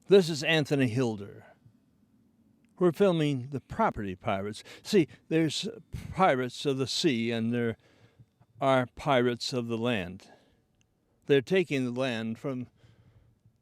This is Anthony Hilder. We're filming the property pirates. See, there's pirates of the sea and there are pirates of the land. They're taking the land from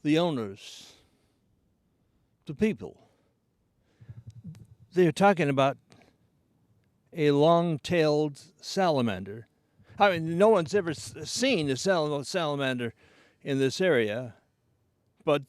the owners, the people. They're talking about a long-tailed salamander. I mean, no one's ever seen a salamander in this area, but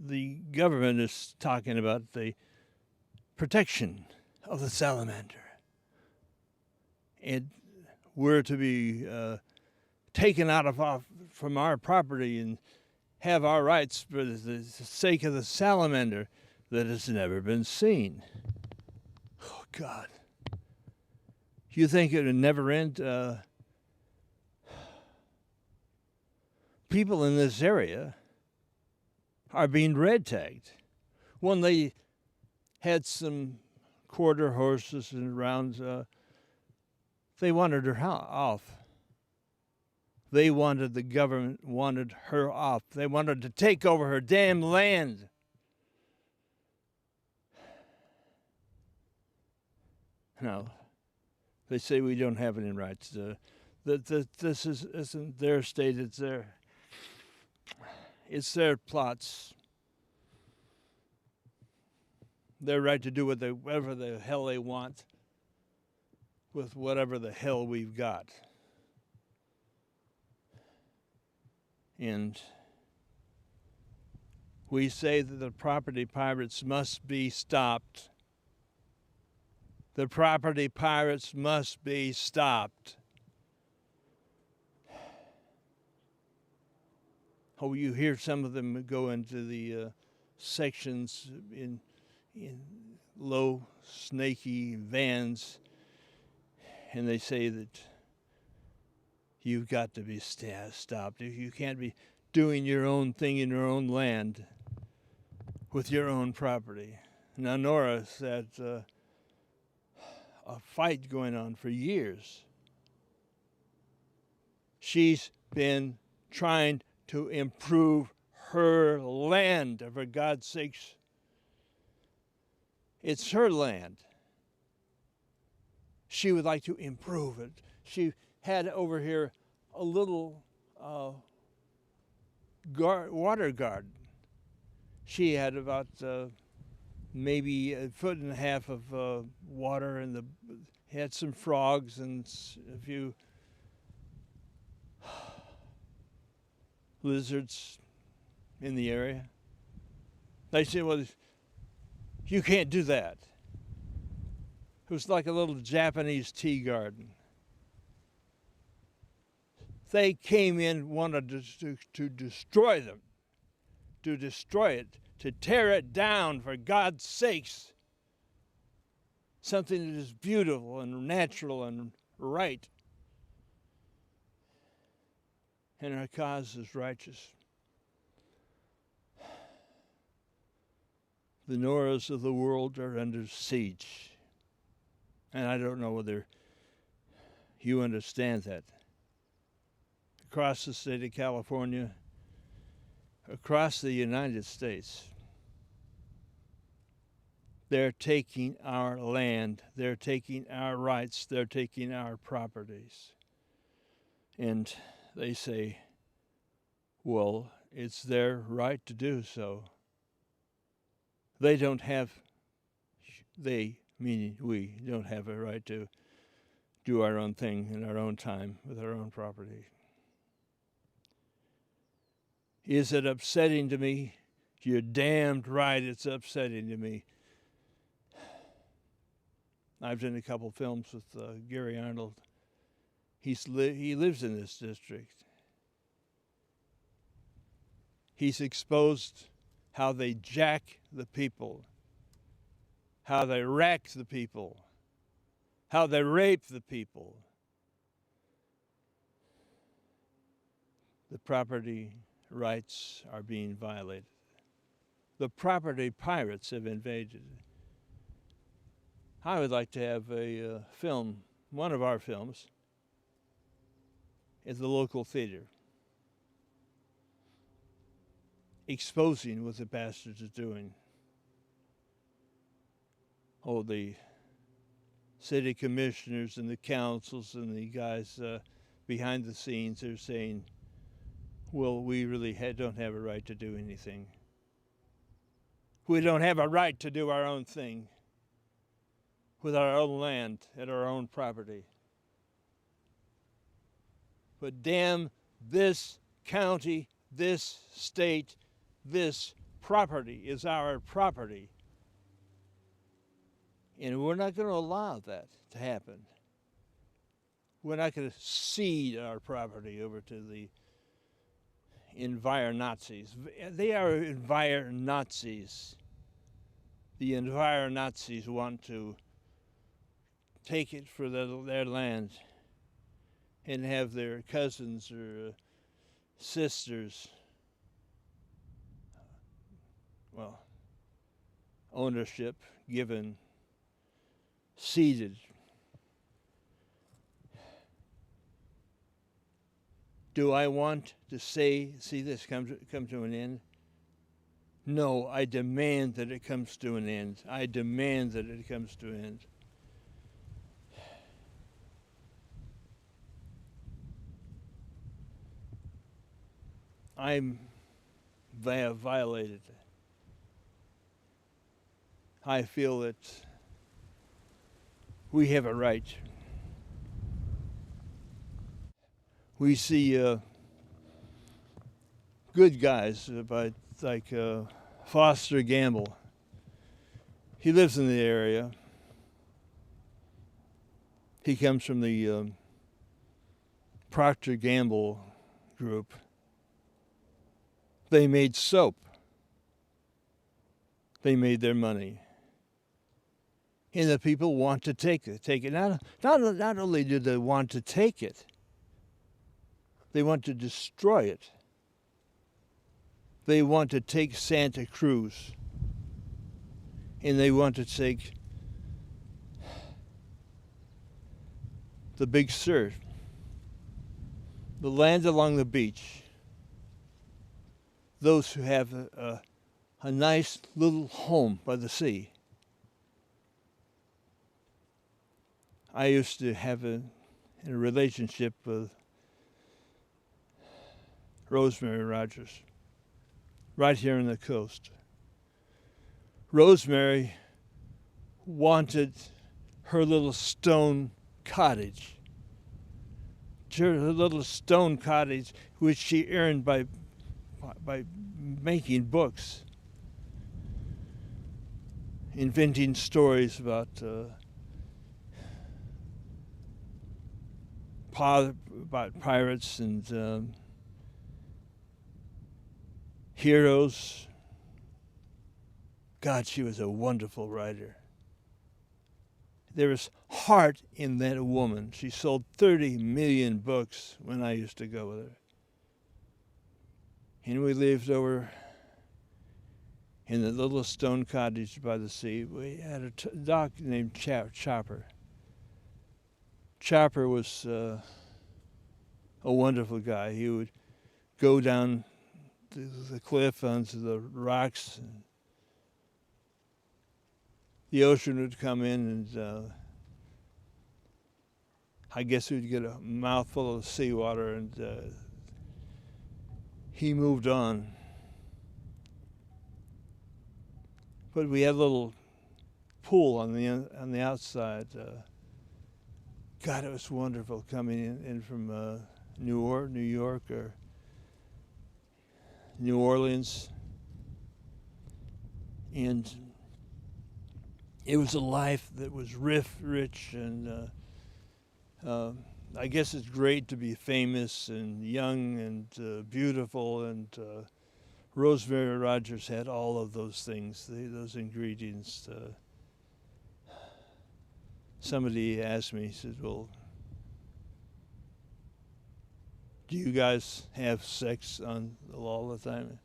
the government is talking about the protection of the salamander. And we're to be taken out of from our property and have our rights for the sake of the salamander that has never been seen. Oh, God. You think it would never end? People in this area are being red tagged. When they had some quarter horses and rounds, they wanted her off. The government wanted her off. They wanted to take over her damn land. No, they say we don't have any rights. This isn't their state. It's their plots. Their right to do whatever the hell they want with whatever the hell we've got. And we say that the property pirates must be stopped. The property pirates must be stopped. Oh, you hear some of them go into the sections in low, snaky vans, and they say that you've got to be stopped. You can't be doing your own thing in your own land with your own property. Now, Nora's had a fight going on for years. She's been trying to improve her land, for God's sakes. It's her land. She would like to improve it. She had over here a little water garden. She had about maybe a foot and a half of water, and had some frogs and a few lizards in the area. They said, well, you can't do that. It was like a little Japanese tea garden. They came in, wanted to destroy them, to destroy it, to tear it down, for God's sakes. Something that is beautiful and natural and right. And our cause is righteous. The Noras of the world are under siege. And I don't know whether you understand that. Across the state of California, across the United States, they're taking our land, they're taking our rights, they're taking our properties. And they say, well, it's their right to do so. They don't have, meaning we, don't have a right to do our own thing in our own time with our own property. Is it upsetting to me? You're damned right it's upsetting to me. I've done a couple films with Gary Arnold. He lives in this district. He's exposed how they jack the people, how they wreck the people, how they rape the people. The property rights are being violated. The property pirates have invaded. I would like to have a film, one of our films, at the local theater. exposing what the bastards are doing. Oh, the city commissioners and the councils and the guys behind the scenes are saying, well, we really don't have a right to do anything. We don't have a right to do our own thing with our own land and our own property. But damn this county, this state, this property is our property. And we're not going to allow that to happen. We're not going to cede our property over to the Enviro-Nazis. They are Enviro-Nazis. The Enviro-Nazis want to take it for their land and have their cousins or sisters, ownership given, ceded. Do I want to see this come to an end? No, I demand that it comes to an end. I demand that it comes to an end. They have violated. I feel that we have a right. We see good guys like Foster Gamble. He lives in the area. He comes from the Procter Gamble group. They made soap. They made their money. And the people want to take it. Not only do they want to take it, they want to destroy it. They want to take Santa Cruz. And they want to take the Big Sur, the land along the beach. Those who have a nice little home by the sea. I used to have a relationship with Rosemary Rogers, right here on the coast. Rosemary wanted her little stone cottage, which she earned by making books, inventing stories about pirates and heroes. God, she was a wonderful writer. There was heart in that woman. She sold 30 million books when I used to go with her. And we lived over in the little stone cottage by the sea. We had a doc named Chopper. Chopper was a wonderful guy. He would go down the cliff onto the rocks. And the ocean would come in, and I guess we'd get a mouthful of seawater, and he moved on. But we had a little pool on the outside. God, it was wonderful coming in from New York or New Orleans. And it was a life that was rich, and I guess it's great to be famous and young and beautiful, and Rosemary Rogers had all of those things, those ingredients. Somebody asked me, he said, well, do you guys have sex all the time?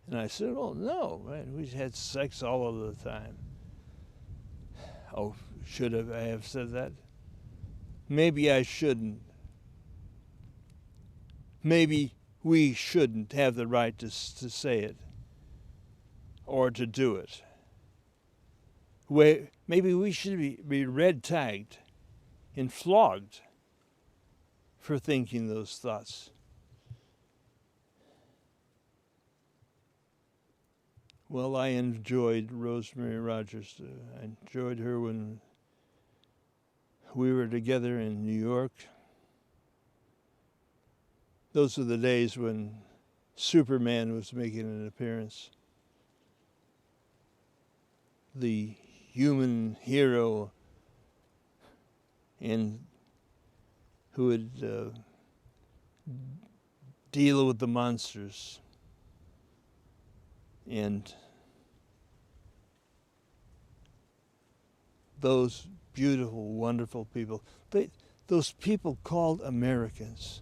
And I said, well, no, man, we had sex all of the time. Oh, I have said that? Maybe I shouldn't. Maybe we shouldn't have the right to say it or to do it. Maybe we should be red tagged and flogged for thinking those thoughts. Well, I enjoyed Rosemary Rogers. I enjoyed her when we were together in New York. Those are the days when Superman was making an appearance. The human hero and who would deal with the monsters. And those beautiful, wonderful people, those people called Americans.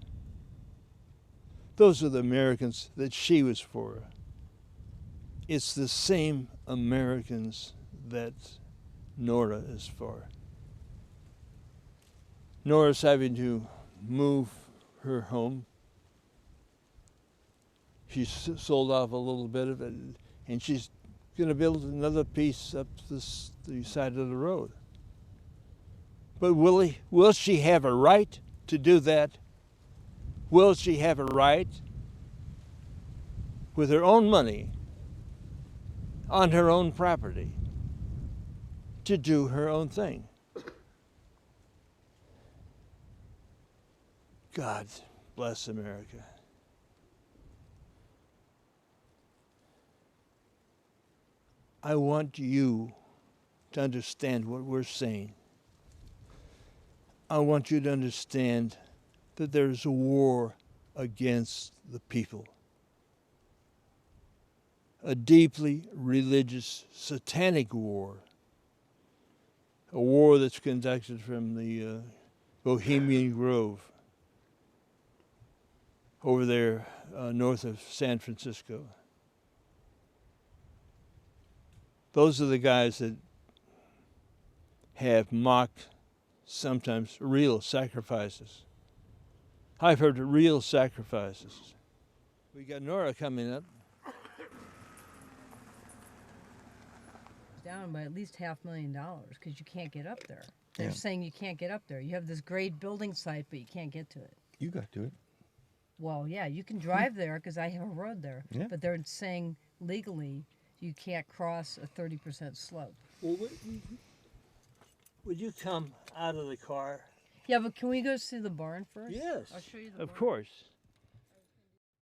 Those are the Americans that she was for. It's the same Americans that Nora is for. Nora's having to move her home. She's sold off a little bit of it, and she's going to build another piece up the side of the road. But will she have a right to do that? Will she have a right, with her own money, on her own property, to do her own thing? God bless America. I want you to understand what we're saying. I want you to understand that there's a war against the people. A deeply religious, satanic war. A war that's conducted from the Bohemian Grove over there north of San Francisco. Those are the guys that have mocked sometimes real sacrifices. I've heard of real sacrifices. We got Nora coming up. Down by at least $500,000 because you can't get up there. They're saying you can't get up there. You have this great building site, but you can't get to it. You got to it. Well, yeah, you can drive there because I have a road there. Yeah. But they're saying legally you can't cross a 30% slope. Well, would you come out of the car? Yeah, but can we go see the barn first? Yes. I'll show you the barn. Of course.